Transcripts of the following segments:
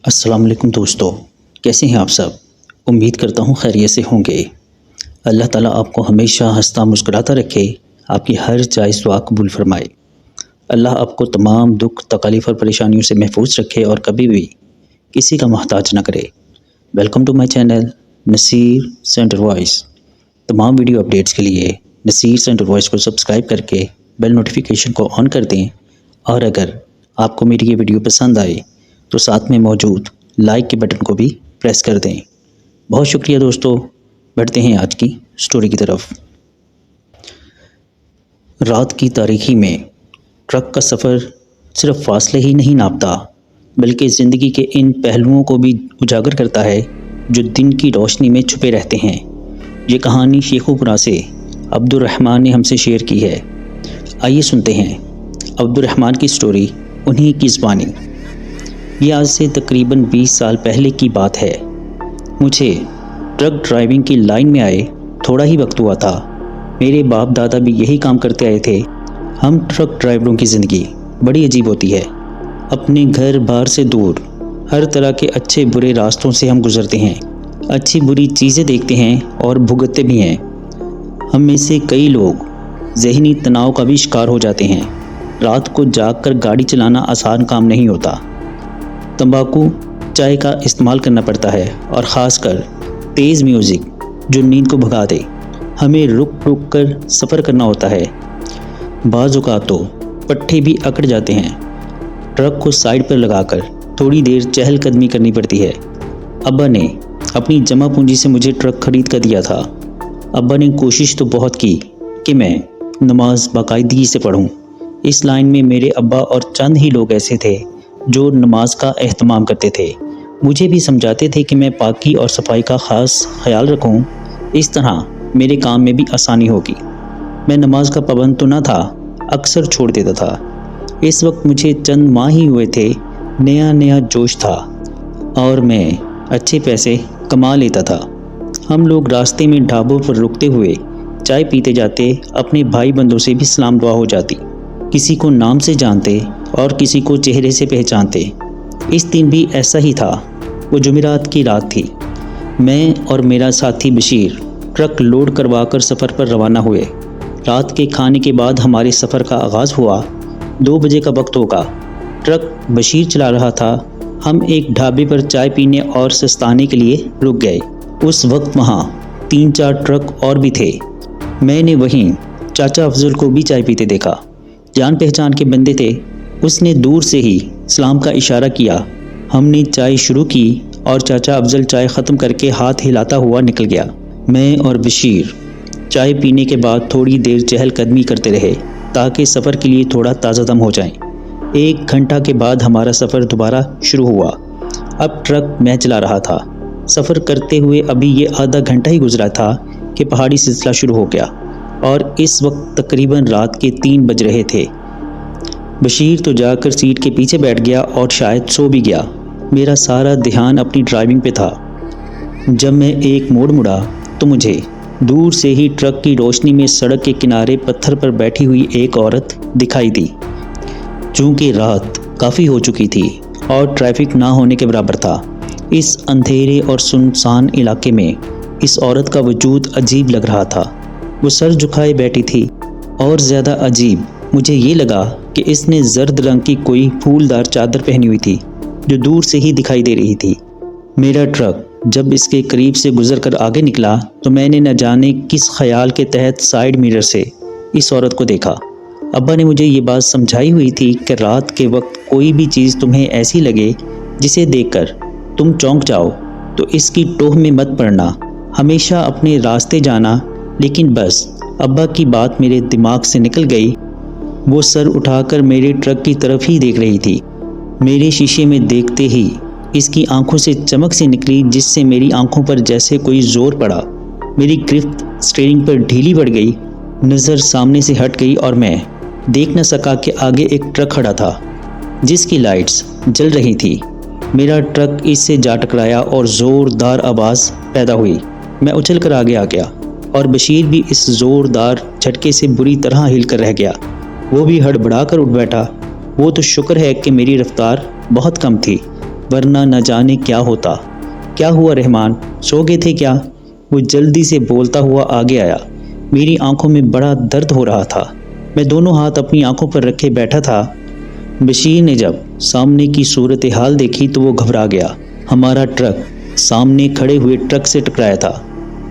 السلام علیکم دوستو، کیسے ہیں آپ سب؟ امید کرتا ہوں خیریت سے ہوں گے۔ اللہ تعالیٰ آپ کو ہمیشہ ہنستا مسکراتا رکھے، آپ کی ہر جائز دعا قبول فرمائے۔ اللہ آپ کو تمام دکھ تکالیف اور پریشانیوں سے محفوظ رکھے اور کبھی بھی کسی کا محتاج نہ کرے۔ Welcome to my channel Naseer center voice. تمام ویڈیو اپڈیٹس کے لیے نصیر سینٹر وائس کو سبسکرائب کر کے بیل نوٹیفیکیشن کو آن کر دیں، اور اگر آپ کو میری یہ ویڈیو پسند آئے تو ساتھ میں موجود لائک کے بٹن کو بھی پریس کر دیں۔ بہت شکریہ دوستو، بڑھتے ہیں آج کی سٹوری کی طرف۔ رات کی تاریکی میں ٹرک کا سفر صرف فاصلے ہی نہیں ناپتا، بلکہ زندگی کے ان پہلوؤں کو بھی اجاگر کرتا ہے جو دن کی روشنی میں چھپے رہتے ہیں۔ یہ کہانی شیخو پورہ سے عبد الرحمن نے ہم سے شیئر کی ہے۔ آئیے سنتے ہیں عبد الرحمن کی سٹوری انہی کی زبانی۔ یہ آج سے تقریباً 20 سال پہلے کی بات ہے۔ مجھے ٹرک ڈرائیونگ کی لائن میں آئے تھوڑا ہی وقت ہوا تھا۔ میرے باپ دادا بھی یہی کام کرتے آئے تھے۔ ہم ٹرک ڈرائیوروں کی زندگی بڑی عجیب ہوتی ہے۔ اپنے گھر بار سے دور ہر طرح کے اچھے برے راستوں سے ہم گزرتے ہیں، اچھی بری چیزیں دیکھتے ہیں اور بھگتتے بھی ہیں۔ ہم میں سے کئی لوگ ذہنی تناؤ کا بھی شکار ہو جاتے ہیں۔ رات کو جاگ کر گاڑی چلانا آسان کام نہیں ہوتا۔ تمباکو چائے کا استعمال کرنا پڑتا ہے، اور خاص کر تیز میوزک جو نیند کو بھگا دے۔ ہمیں رک رک کر سفر کرنا ہوتا ہے۔ بعض اوقات تو پٹھے بھی اکڑ جاتے ہیں۔ ٹرک کو سائیڈ پر لگا کر تھوڑی دیر چہل قدمی کرنی پڑتی ہے۔ ابا نے اپنی جمع پونجی سے مجھے ٹرک خرید کر دیا تھا۔ ابا نے کوشش تو بہت کی کہ میں نماز باقاعدگی سے پڑھوں۔ اس لائن میں میرے ابا اور چند ہی لوگ ایسے تھے جو نماز کا اہتمام کرتے تھے۔ مجھے بھی سمجھاتے تھے کہ میں پاکی اور صفائی کا خاص خیال رکھوں، اس طرح میرے کام میں بھی آسانی ہوگی۔ میں نماز کا پابند تو نہ تھا، اکثر چھوڑ دیتا تھا۔ اس وقت مجھے چند ماہ ہی ہوئے تھے، نیا جوش تھا اور میں اچھے پیسے کما لیتا تھا۔ ہم لوگ راستے میں ڈھابوں پر رکتے ہوئے چائے پیتے جاتے، اپنے بھائی بندوں سے بھی سلام دعا ہو جاتی، کسی کو نام سے جانتے اور کسی کو چہرے سے پہچانتے۔ اس دن بھی ایسا ہی تھا۔ وہ جمعرات کی رات تھی۔ میں اور میرا ساتھی بشیر ٹرک لوڈ کروا کر سفر پر روانہ ہوئے۔ رات کے کھانے کے بعد ہمارے سفر کا آغاز ہوا۔ 2 بجے کا وقت ہوگا۔ ٹرک بشیر چلا رہا تھا۔ ہم ایک ڈھابے پر چائے پینے اور سستانے کے لیے رک گئے۔ اس وقت وہاں 3-4 ٹرک اور بھی تھے۔ میں نے وہیں چاچا افضل کو بھی چائے پیتے دیکھا۔ جان پہچان کے بندے تھے۔ اس نے دور سے ہی سلام کا اشارہ کیا۔ ہم نے چائے شروع کی اور چاچا افضل چائے ختم کر کے ہاتھ ہلاتا ہوا نکل گیا۔ میں اور بشیر چائے پینے کے بعد تھوڑی دیر چہل قدمی کرتے رہے تاکہ سفر کے لیے تھوڑا تازہ دم ہو جائیں۔ 1 گھنٹہ کے بعد ہمارا سفر دوبارہ شروع ہوا۔ اب ٹرک میں چلا رہا تھا۔ سفر کرتے ہوئے ابھی یہ آدھا گھنٹہ ہی گزرا تھا کہ پہاڑی سلسلہ شروع ہو گیا، اور اس وقت تقریباً رات کے 3 بج رہے تھے۔ بشیر تو جا کر سیٹ کے پیچھے بیٹھ گیا اور شاید سو بھی گیا۔ میرا سارا دھیان اپنی ڈرائیونگ پہ تھا۔ جب میں ایک موڑ مڑا تو مجھے دور سے ہی ٹرک کی روشنی میں سڑک کے کنارے پتھر پر بیٹھی ہوئی ایک عورت دکھائی دی۔ چونکہ رات کافی ہو چکی تھی اور ٹریفک نہ ہونے کے برابر تھا، اس اندھیرے اور سنسان علاقے میں اس عورت کا وجود عجیب لگ رہا تھا۔ وہ سر جھکائے بیٹھی تھی، اور زیادہ عجیب مجھے یہ لگا کہ اس نے زرد رنگ کی کوئی پھولدار چادر پہنی ہوئی تھی جو دور سے ہی دکھائی دے رہی تھی۔ میرا ٹرک جب اس کے قریب سے گزر کر آگے نکلا تو میں نے نہ جانے کس خیال کے تحت سائیڈ میرر سے اس عورت کو دیکھا۔ ابا نے مجھے یہ بات سمجھائی ہوئی تھی کہ رات کے وقت کوئی بھی چیز تمہیں ایسی لگے جسے دیکھ کر تم چونک جاؤ تو اس کی ٹوہ میں مت پڑنا، ہمیشہ اپنے راستے جانا۔ لیکن بس ابا کی بات میرے دماغ سے نکل گئی۔ وہ سر اٹھا کر میرے ٹرک کی طرف ہی دیکھ رہی تھی۔ میرے شیشے میں دیکھتے ہی اس کی آنکھوں سے چمک سی نکلی، جس سے میری آنکھوں پر جیسے کوئی زور پڑا۔ میری گرفت اسٹیئرنگ پر ڈھیلی پڑ گئی، نظر سامنے سے ہٹ گئی اور میں دیکھ نہ سکا کہ آگے ایک ٹرک کھڑا تھا جس کی لائٹس جل رہی تھی۔ میرا ٹرک اس سے جا ٹکرایا اور زوردار آواز پیدا ہوئی۔ میں اچھل کر آگے آ گیا اور بشیر بھی اس زوردار جھٹکے سے بری طرح ہل کر رہ گیا۔ وہ بھی ہڑبڑا کر اٹھ بیٹھا۔ وہ تو شکر ہے کہ میری رفتار بہت کم تھی، ورنہ نہ جانے کیا ہوتا۔ کیا ہوا رحمان، سو گئے تھے کیا؟ وہ جلدی سے بولتا ہوا آگے آیا۔ میری آنکھوں میں بڑا درد ہو رہا تھا۔ میں دونوں ہاتھ اپنی آنکھوں پر رکھے بیٹھا تھا۔ بشیر نے جب سامنے کی صورتحال دیکھی تو وہ گھبرا گیا۔ ہمارا ٹرک سامنے کھڑے ہوئے ٹرک سے ٹکرایا تھا۔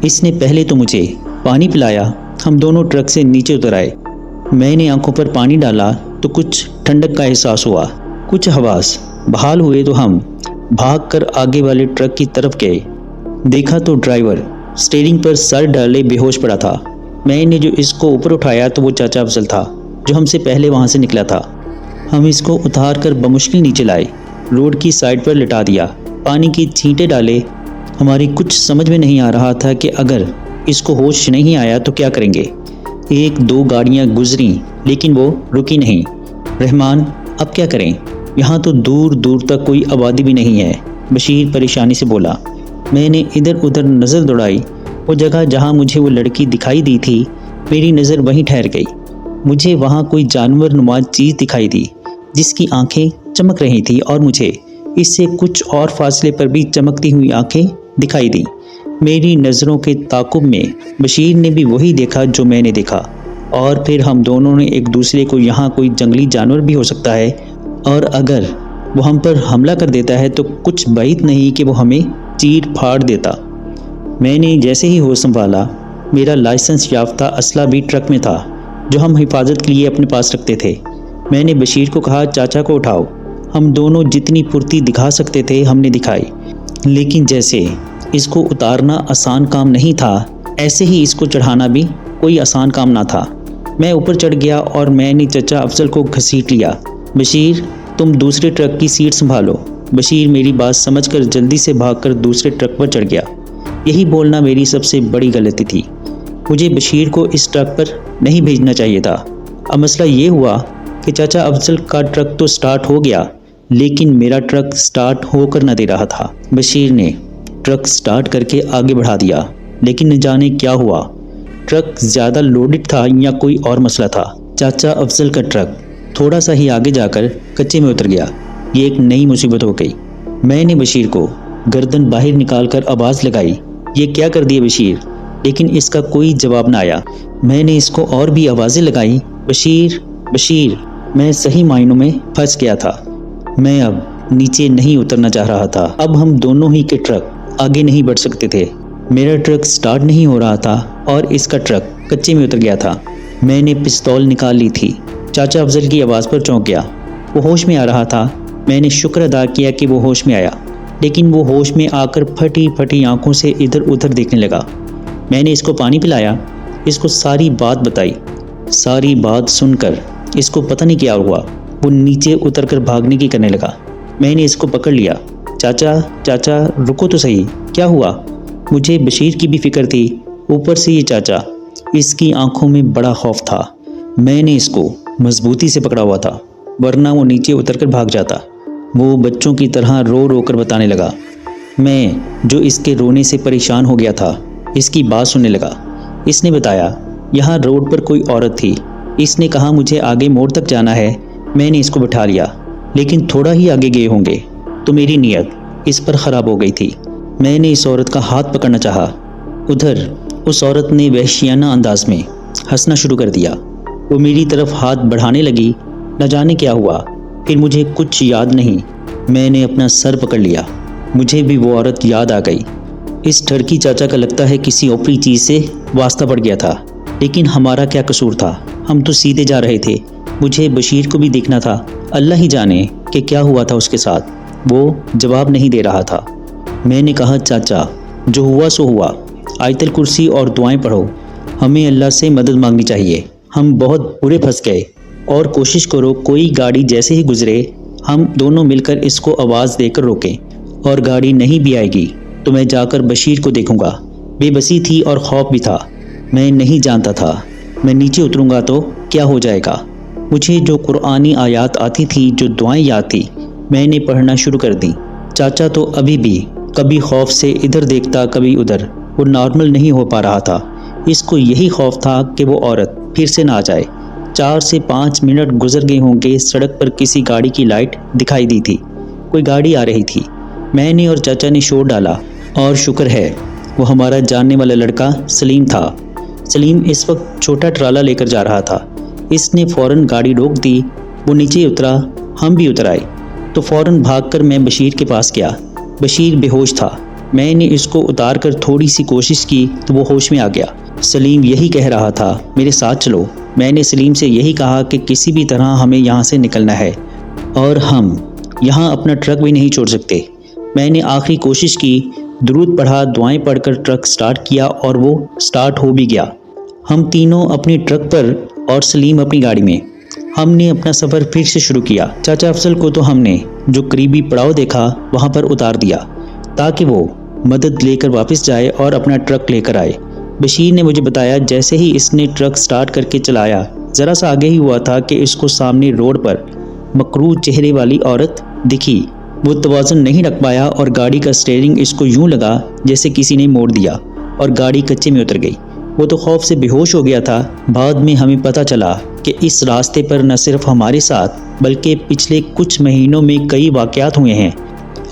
اس نے پہلے تو مجھے پانی پلایا۔ ہم دونوں ٹرک سے نیچے اتر آئے۔ میں نے آنکھوں پر پانی ڈالا تو کچھ ٹھنڈک کا احساس ہوا، کچھ حواس بحال ہوئے تو ہم بھاگ کر آگے والے ٹرک کی طرف گئے۔ دیکھا تو ڈرائیور اسٹیئرنگ پر سر ڈالے بے ہوش پڑا تھا۔ میں نے جو اس کو اوپر اٹھایا تو وہ چاچا افضل تھا جو ہم سے پہلے وہاں سے نکلا تھا۔ ہم اس کو اتار کر بمشکل نیچے لائے، روڈ کی سائڈ پر لٹا دیا، پانی کی چھینٹیں ڈالے۔ ہماری کچھ سمجھ میں نہیں آ رہا تھا کہ اگر اس کو ہوش نہیں آیا تو کیا کریں گے۔ ایک دو گاڑیاں گزریں لیکن وہ رکی نہیں۔ رحمان، اب کیا کریں؟ یہاں تو دور دور تک کوئی آبادی بھی نہیں ہے، بشیر پریشانی سے بولا۔ میں نے ادھر ادھر نظر دوڑائی۔ وہ جگہ جہاں مجھے وہ لڑکی دکھائی دی تھی، میری نظر وہیں ٹھہر گئی۔ مجھے وہاں کوئی جانور نما چیز دکھائی دی جس کی آنکھیں چمک رہی تھی، اور مجھے اس سے کچھ اور فاصلے پر بھی چمکتی ہوئی آنکھیں دکھائی دیں۔ میری نظروں کے تعاقب میں بشیر نے بھی وہی دیکھا جو میں نے دیکھا، اور پھر ہم دونوں نے ایک دوسرے کو یہاں کوئی جنگلی جانور بھی ہو سکتا ہے، اور اگر وہ ہم پر حملہ کر دیتا ہے تو کچھ بعید نہیں کہ وہ ہمیں چیر پھاڑ دیتا۔ میں نے جیسے ہی ہوش سنبھالا، میرا لائسنس یافتہ اسلحہ بھی ٹرک میں تھا جو ہم حفاظت کے لیے اپنے پاس رکھتے تھے۔ میں نے بشیر کو کہا، چاچا کو اٹھاؤ۔ ہم دونوں جتنی پھرتی دکھا سکتے تھے ہم نے دکھائی، لیکن جیسے اس کو اتارنا آسان کام نہیں تھا، ایسے ہی اس کو چڑھانا بھی کوئی آسان کام نہ تھا۔ میں اوپر چڑھ گیا اور میں نے چچا افضل کو گھسیٹ لیا۔ بشیر، تم دوسرے ٹرک کی سیٹ سنبھالو۔ بشیر میری بات سمجھ کر جلدی سے بھاگ کر دوسرے ٹرک پر چڑھ گیا۔ یہی بولنا میری سب سے بڑی غلطی تھی۔ مجھے بشیر کو اس ٹرک پر نہیں بھیجنا چاہیے تھا۔ اب مسئلہ یہ ہوا کہ چاچا افضل کا ٹرک تو سٹارٹ ہو گیا، لیکن میرا ٹرک سٹارٹ ہو کر نہ دے رہا تھا۔ بشیر نے ٹرک سٹارٹ کر کے آگے بڑھا دیا، لیکن نہ جانے کیا ہوا، ٹرک زیادہ لوڈڈ تھا یا کوئی اور مسئلہ تھا۔ چاچا افضل کا ٹرک تھوڑا سا ہی آگے جا کر کچے میں اتر گیا۔ یہ ایک نئی مصیبت ہو گئی۔ میں نے بشیر کو گردن باہر نکال کر آواز لگائی، یہ کیا کر دیا بشیر؟ لیکن اس کا کوئی جواب نہ آیا۔ میں نے اس کو اور بھی آوازیں لگائی، بشیر بشیر۔ میں صحیح معنوں میں پھنس گیا تھا۔ میں اب نیچے نہیں اترنا چاہ رہا تھا۔ اب ہم دونوں ہی کے ٹرک آگے نہیں بڑھ سکتے تھے۔ میرا ٹرک سٹارٹ نہیں ہو رہا تھا اور اس کا ٹرک کچے میں اتر گیا تھا۔ میں نے پستول نکال لی تھی۔ چاچا افضل کی آواز پر چونک گیا۔ وہ ہوش میں آ رہا تھا۔ میں نے شکر ادا کیا کہ وہ ہوش میں آیا، لیکن وہ ہوش میں آ کر پھٹی پھٹی آنکھوں سے ادھر ادھر دیکھنے لگا۔ میں نے اس کو پانی پلایا، اس کو ساری بات بتائی۔ ساری بات سن کر اس کو پتہ نہیں کیا ہوا، وہ نیچے اتر کر بھاگنے کی کرنے لگا۔ میں نے اس کو پکڑ لیا۔ چاچا چاچا رکو تو صحیح، کیا ہوا؟ مجھے بشیر کی بھی فکر تھی، اوپر سے یہ چاچا۔ اس کی آنکھوں میں بڑا خوف تھا۔ میں نے اس کو مضبوطی سے پکڑا ہوا تھا، ورنہ وہ نیچے اتر کر بھاگ جاتا۔ وہ بچوں کی طرح رو رو کر بتانے لگا۔ میں جو اس کے رونے سے پریشان ہو گیا تھا، اس کی بات سننے لگا۔ اس نے بتایا، یہاں روڈ پر کوئی عورت تھی، اس نے کہا مجھے آگے موڑ تک جانا ہے۔ میں نے اس کو بٹھا لیا، لیکن تھوڑا ہی آگے گئے ہوں گے تو میری نیت اس پر خراب ہو گئی تھی۔ میں نے اس عورت کا ہاتھ پکڑنا چاہا، ادھر اس عورت نے وحشیانہ انداز میں ہنسنا شروع کر دیا۔ وہ میری طرف ہاتھ بڑھانے لگی۔ نہ جانے کیا ہوا، پھر مجھے کچھ یاد نہیں۔ میں نے اپنا سر پکڑ لیا، مجھے بھی وہ عورت یاد آ گئی۔ اس ٹھڑکی چاچا کا لگتا ہے کسی اوپری چیز سے واسطہ پڑ گیا تھا، لیکن ہمارا کیا قصور تھا؟ ہم تو سیدھے جا رہے تھے۔ مجھے بشیر کو بھی دیکھنا تھا، اللہ ہی جانے کہ کیا ہوا تھا اس کے ساتھ۔ وہ جواب نہیں دے رہا تھا۔ میں نے کہا، چاچا جو ہوا سو ہوا، آیت الکرسی اور دعائیں پڑھو، ہمیں اللہ سے مدد مانگنی چاہیے۔ ہم بہت برے پھنس گئے، اور کوشش کرو کوئی گاڑی جیسے ہی گزرے ہم دونوں مل کر اس کو آواز دے کر روکیں، اور گاڑی نہیں بھی آئے گی تو میں جا کر بشیر کو دیکھوں گا۔ بے بسی تھی اور خوف بھی تھا۔ میں نہیں جانتا تھا میں نیچے اتروں گا تو کیا ہو جائے گا۔ مجھے جو قرآنی آیات آتی تھی، جو دعائیں یاد تھی، میں نے پڑھنا شروع کر دی۔ چاچا تو ابھی بھی کبھی خوف سے ادھر دیکھتا کبھی ادھر، وہ نارمل نہیں ہو پا رہا تھا۔ اس کو یہی خوف تھا کہ وہ عورت پھر سے نہ آ جائے۔ 4 سے 5 منٹ گزر گئے ہوں گے، سڑک پر کسی گاڑی کی لائٹ دکھائی دی تھی، کوئی گاڑی آ رہی تھی۔ میں نے اور چاچا نے شور ڈالا اور شکر ہے وہ ہمارا جاننے والا لڑکا سلیم تھا۔ سلیم اس وقت چھوٹا ٹرالا لے کر جا رہا تھا۔ اس نے فوراً گاڑی روک دی، وہ نیچے اترا، ہم بھی اتر آئے تو فوراً بھاگ کر میں بشیر کے پاس گیا۔ بشیر بے ہوش تھا۔ میں نے اس کو اتار کر تھوڑی سی کوشش کی تو وہ ہوش میں آ گیا۔ سلیم یہی کہہ رہا تھا، میرے ساتھ چلو۔ میں نے سلیم سے یہی کہا کہ کسی بھی طرح ہمیں یہاں سے نکلنا ہے اور ہم یہاں اپنا ٹرک بھی نہیں چھوڑ سکتے۔ میں نے آخری کوشش کی، درود پڑھا، دعائیں پڑھ کر ٹرک سٹارٹ کیا اور وہ سٹارٹ ہو بھی گیا۔ ہم تینوں اپنی ٹرک پر اور سلیم اپنی گاڑی میں۔ ہم نے اپنا سفر پھر سے شروع کیا۔ چاچا افضل کو تو ہم نے جو قریبی پڑاؤ دیکھا وہاں پر اتار دیا تاکہ وہ مدد لے کر واپس جائے اور اپنا ٹرک لے کر آئے۔ بشیر نے مجھے بتایا جیسے ہی اس نے ٹرک سٹارٹ کر کے چلایا، ذرا سا آگے ہی ہوا تھا کہ اس کو سامنے روڈ پر مکروہ چہرے والی عورت دکھی۔ وہ توازن نہیں رکھ پایا اور گاڑی کا اسٹیئرنگ اس کو یوں لگا جیسے کسی نے موڑ دیا اور گاڑی کچے میں اتر گئی۔ وہ تو خوف سے بے ہوش ہو گیا تھا۔ بعد میں ہمیں پتہ چلا کہ اس راستے پر نہ صرف ہمارے ساتھ بلکہ پچھلے کچھ مہینوں میں کئی واقعات ہوئے ہیں۔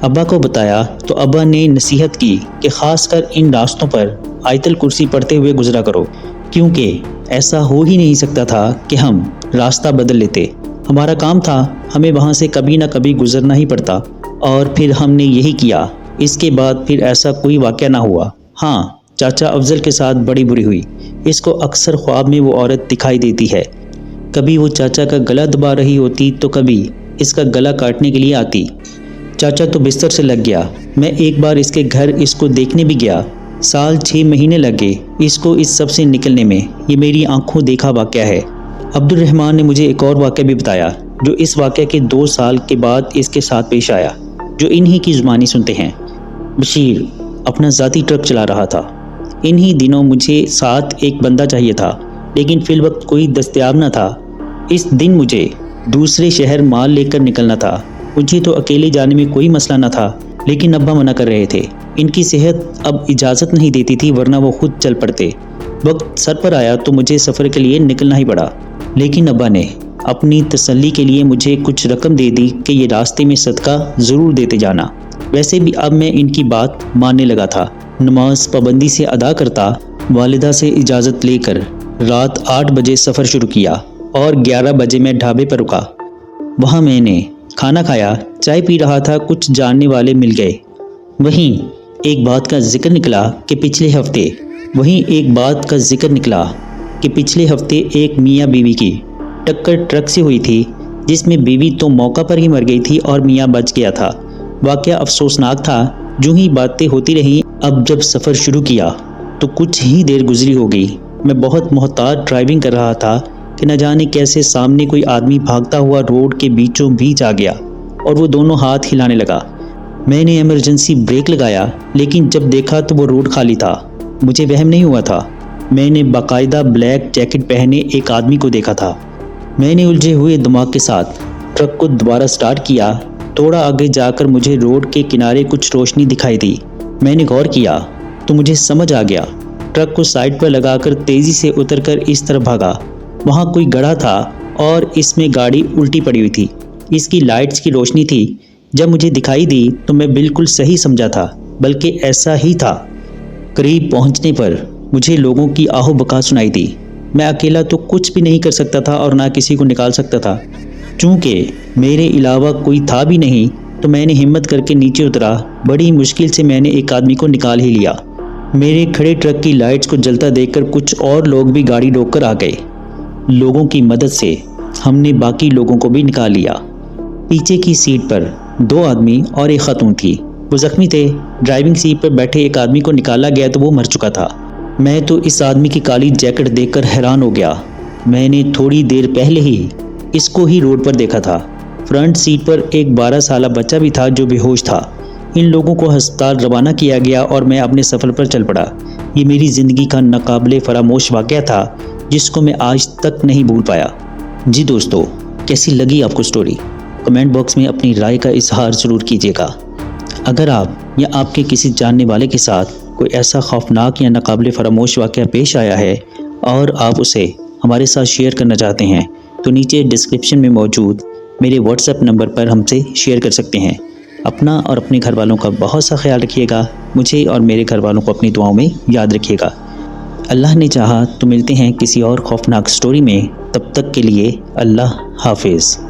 ابا کو بتایا تو ابا نے نصیحت کی کہ خاص کر ان راستوں پر آیت الکرسی پڑھتے ہوئے گزرا کرو، کیونکہ ایسا ہو ہی نہیں سکتا تھا کہ ہم راستہ بدل لیتے۔ ہمارا کام تھا، ہمیں وہاں سے کبھی نہ کبھی گزرنا ہی پڑتا اور پھر ہم نے یہی کیا۔ اس کے بعد پھر ایسا کوئی واقعہ نہ ہوا۔ ہاں، چاچا افضل کے ساتھ بڑی بری ہوئی۔ اس کو اکثر خواب میں وہ عورت دکھائی دیتی ہے۔ کبھی وہ چاچا کا گلا دبا رہی ہوتی تو کبھی اس کا گلا کاٹنے کے لیے آتی۔ چاچا تو بستر سے لگ گیا۔ میں ایک بار اس کے گھر اس کو دیکھنے بھی گیا۔ سال 6 مہینے لگ گئے اس کو اس سب سے نکلنے میں۔ یہ میری آنکھوں دیکھا واقعہ ہے۔ عبد الرحمن نے مجھے ایک اور واقعہ بھی بتایا جو اس واقعہ کے 2 سال کے بعد اس کے ساتھ پیش آیا، جو انہی کی زبانی سنتے ہیں۔ بشیر اپنا ذاتی ٹرک چلا رہا تھا۔ انہی دنوں مجھے ساتھ ایک بندہ چاہیے تھا، لیکن فی الوقت کوئی دستیاب نہ تھا۔ اس دن مجھے دوسرے شہر مال لے کر نکلنا تھا۔ مجھے تو اکیلے جانے میں کوئی مسئلہ نہ تھا، لیکن ابا منع کر رہے تھے۔ ان کی صحت اب اجازت نہیں دیتی تھی، ورنہ وہ خود چل پڑتے۔ وقت سر پر آیا تو مجھے سفر کے لیے نکلنا ہی پڑا، لیکن ابا نے اپنی تسلی کے لیے مجھے کچھ رقم دے دی کہ یہ راستے میں صدقہ ضرور دیتے جانا۔ ویسے بھی اب میں ان کی بات ماننے لگا تھا، نماز پابندی سے ادا کرتا۔ والدہ سے اجازت لے کر رات 8 بجے سفر شروع کیا اور 11 بجے میں ڈھابے پر رکا۔ وہاں میں نے کھانا کھایا، چائے پی رہا تھا، کچھ جاننے والے مل گئے۔ وہیں ایک بات کا ذکر نکلا کہ پچھلے ہفتے ایک میاں بیوی کی ٹکر ٹرک سے ہوئی تھی، جس میں بیوی تو موقع پر ہی مر گئی تھی اور میاں بچ گیا تھا۔ واقعہ افسوسناک تھا۔ جو ہی باتیں ہوتی رہیں، اب جب سفر شروع کیا تو کچھ ہی دیر گزری ہو گئی۔ میں بہت محتاط ڈرائیونگ کر رہا تھا کہ نہ جانے کیسے سامنے کوئی آدمی بھاگتا ہوا روڈ کے بیچوں بیچ آ گیا اور وہ دونوں ہاتھ ہلانے لگا۔ میں نے ایمرجنسی بریک لگایا، لیکن جب دیکھا تو وہ روڈ خالی تھا۔ مجھے وہم نہیں ہوا تھا۔ میں نے باقاعدہ بلیک جیکٹ پہنے ایک آدمی کو دیکھا تھا۔ میں نے الجھے ہوئے دماغ کے ساتھ ٹرک کو دوبارہ سٹارٹ کیا۔ تھوڑا آگے جا کر مجھے روڈ کے کنارے کچھ روشنی دکھائی دی۔ میں نے غور کیا تو مجھے سمجھ آ گیا۔ ٹرک کو سائڈ پر لگا کر تیزی سے اتر کر اس طرف بھاگا۔ وہاں کوئی گڑھا تھا اور اس میں گاڑی الٹی پڑی ہوئی تھی۔ اس کی لائٹس کی روشنی تھی۔ جب مجھے دکھائی دی تو میں بالکل صحیح سمجھا تھا، بلکہ ایسا ہی تھا۔ قریب پہنچنے پر مجھے لوگوں کی آہو بکا سنائی دی۔ میں اکیلا تو کچھ بھی نہیں کر سکتا تھا اور نہ کسی کو نکال سکتا تھا۔ چونکہ میرے علاوہ کوئی تھا بھی نہیں تو میں نے ہمت کر کے نیچے اترا۔ بڑی مشکل سے میں نے ایک آدمی کو نکال ہی لیا۔ میرے کھڑے ٹرک کی لائٹس کو جلتا دیکھ کر کچھ اور لوگ بھی گاڑی روک کر آ گئے۔ لوگوں کی مدد سے ہم نے باقی لوگوں کو بھی نکال لیا۔ پیچھے کی سیٹ پر 2 آدمی اور ایک خاتون تھی۔ وہ زخمی تھے۔ ڈرائیونگ سیٹ پر بیٹھے ایک آدمی کو نکالا گیا تو وہ مر چکا تھا۔ میں تو اس آدمی کی کالی جیکٹ دیکھ کر حیران ہو گیا۔ میں نے تھوڑی دیر پہلے ہی اس کو ہی روڈ پر دیکھا تھا۔ فرنٹ سیٹ پر ایک 12 سالہ بچہ بھی تھا جو بے ہوش تھا۔ ان لوگوں کو ہسپتال روانہ کیا گیا اور میں اپنے سفر پر چل پڑا۔ یہ میری زندگی کا ناقابل فراموش واقعہ تھا جس کو میں آج تک نہیں بھول پایا۔ جی دوستو، کیسی لگی آپ کو سٹوری؟ کمنٹ باکس میں اپنی رائے کا اظہار ضرور کیجیے گا۔ اگر آپ یا آپ کے کسی جاننے والے کے ساتھ کوئی ایسا خوفناک یا ناقابل فراموش واقعہ پیش آیا ہے اور آپ اسے ہمارے ساتھ شیئر کرنا چاہتے ہیں تو نیچے ڈسکرپشن میں موجود میرے واٹس ایپ نمبر پر ہم سے شیئر کر سکتے ہیں۔ اپنا اور اپنے گھر والوں کا بہت سا خیال رکھیے گا۔ مجھے اور میرے گھر والوں کو اپنی دعاؤں میں یاد رکھیے گا۔ اللہ نے چاہا تو ملتے ہیں کسی اور خوفناک سٹوری میں، تب تک کے لیے اللہ حافظ۔